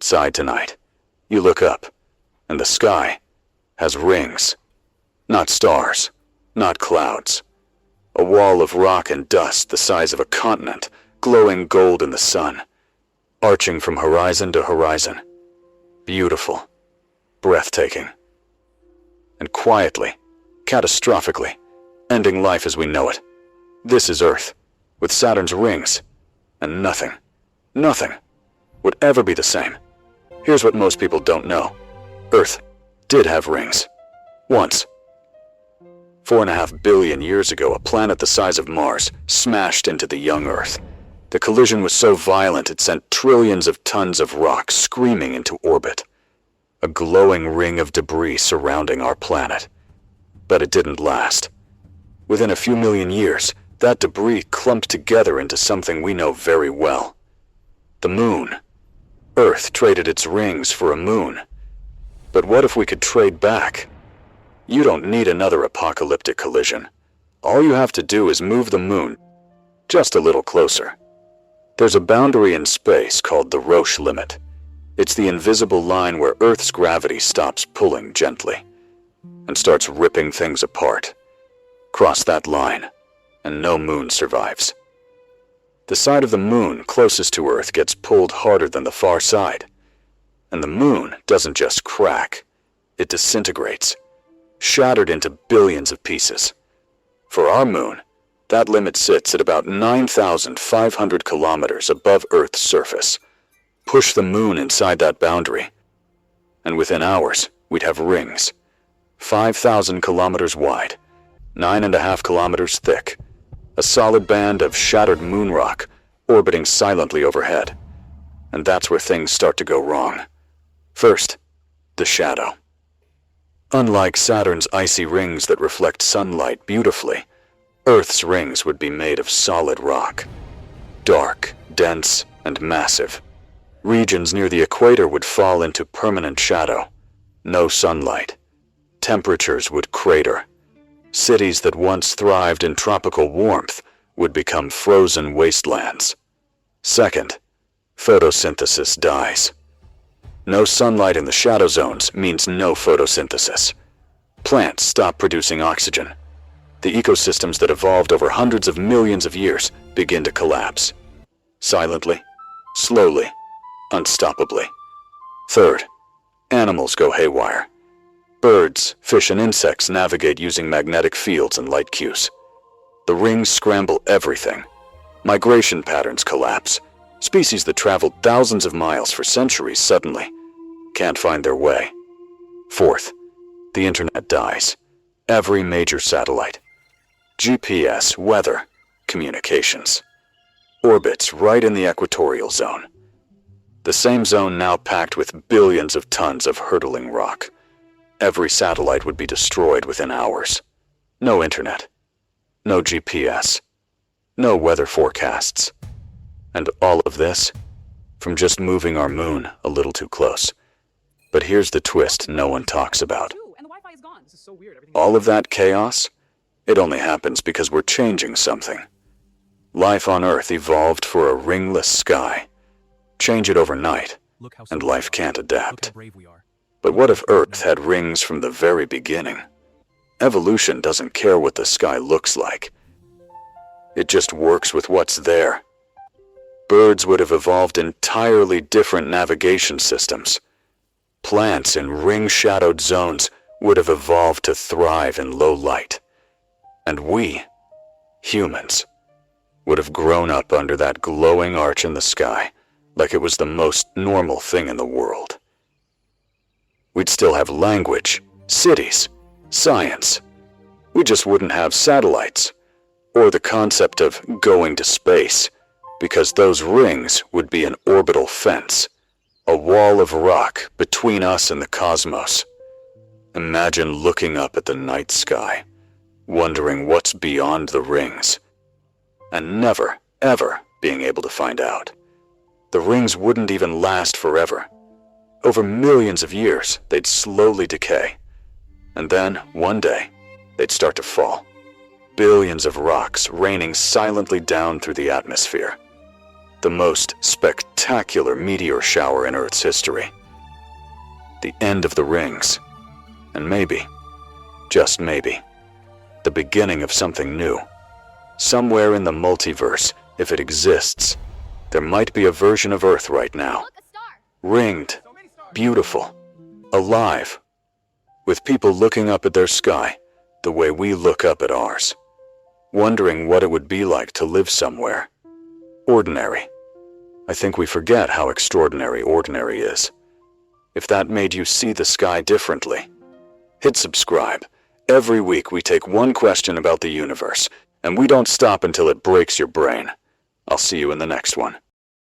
outside tonight, you look up, and the sky has rings. Not stars, not clouds. A wall of rock and dust the size of a continent, glowing gold in the sun, arching from horizon to horizon. Beautiful, breathtaking. And quietly, catastrophically, ending life as we know it. This is Earth, with Saturn's rings, and nothing would ever be the same. Here's what most people don't know. Earth did have rings. Once. 4.5 billion years ago, a planet the size of Mars smashed into the young Earth. The collision was so violent it sent trillions of tons of rock screaming into orbit. A glowing ring of debris surrounding our planet. But it didn't last. Within a few million years, that debris clumped together into something we know very well. The moon. Earth traded its rings for a moon. But what if we could trade back? You don't need another apocalyptic collision. All you have to do is move the moon just a little closer. There's a boundary in space called the Roche Limit. It's the invisible line where Earth's gravity stops pulling gently and starts ripping things apart. Cross that line, and no moon survives. The side of the moon closest to Earth gets pulled harder than the far side. And the moon doesn't just crack, it disintegrates, shattered into billions of pieces. For our moon, that limit sits at about 9,500 kilometers above Earth's surface. Push the moon inside that boundary, and within hours, we'd have rings. 5,000 kilometers wide, 9.5 kilometers thick. A solid band of shattered moon rock orbiting silently overhead. And that's where things start to go wrong. First, the shadow. Unlike Saturn's icy rings that reflect sunlight beautifully, Earth's rings would be made of solid rock. Dark, dense, and massive. Regions near the equator would fall into permanent shadow. No sunlight. Temperatures would crater. Cities that once thrived in tropical warmth would become frozen wastelands. Second, photosynthesis dies. No sunlight in the shadow zones means no photosynthesis. Plants stop producing oxygen. The ecosystems that evolved over hundreds of millions of years begin to collapse. Silently, slowly, unstoppably. Third, animals go haywire. Birds, fish, and insects navigate using magnetic fields and light cues. The rings scramble everything. Migration patterns collapse. Species that traveled thousands of miles for centuries suddenly can't find their way. Fourth, the internet dies. Every major satellite. GPS, weather, communications. Orbits right in the equatorial zone. The same zone now packed with billions of tons of hurtling rock. Every satellite would be destroyed within hours. No internet. No GPS. No weather forecasts. And all of this from just moving our moon a little too close. But here's the twist no one talks about. All of that chaos, it only happens because we're changing something. Life on Earth evolved for a ringless sky. Change it overnight, and life can't adapt. But what if Earth had rings from the very beginning? Evolution doesn't care what the sky looks like. It just works with what's there. Birds would have evolved entirely different navigation systems. Plants in ring-shadowed zones would have evolved to thrive in low light. And we, humans, would have grown up under that glowing arch in the sky like it was the most normal thing in the world. We'd still have language, cities, science. We just wouldn't have satellites, or the concept of going to space, because those rings would be an orbital fence, a wall of rock between us and the cosmos. Imagine looking up at the night sky, wondering what's beyond the rings, and never, ever being able to find out. The rings wouldn't even last forever. Over millions of years, they'd slowly decay. And then, one day, they'd start to fall. Billions of rocks raining silently down through the atmosphere. the most spectacular meteor shower in Earth's history. The end of the rings. And maybe, just maybe, the beginning of something new. Somewhere in the multiverse, if it exists, there might be a version of Earth right now. Look, a star. Ringed, beautiful, alive, with people looking up at their sky the way we look up at ours, wondering what it would be like to live somewhere ordinary. I think we forget how extraordinary ordinary is. If that made you see the sky differently, hit subscribe. Every week we take one question about the universe, and we don't stop until it breaks your brain. I'll see you in the next one.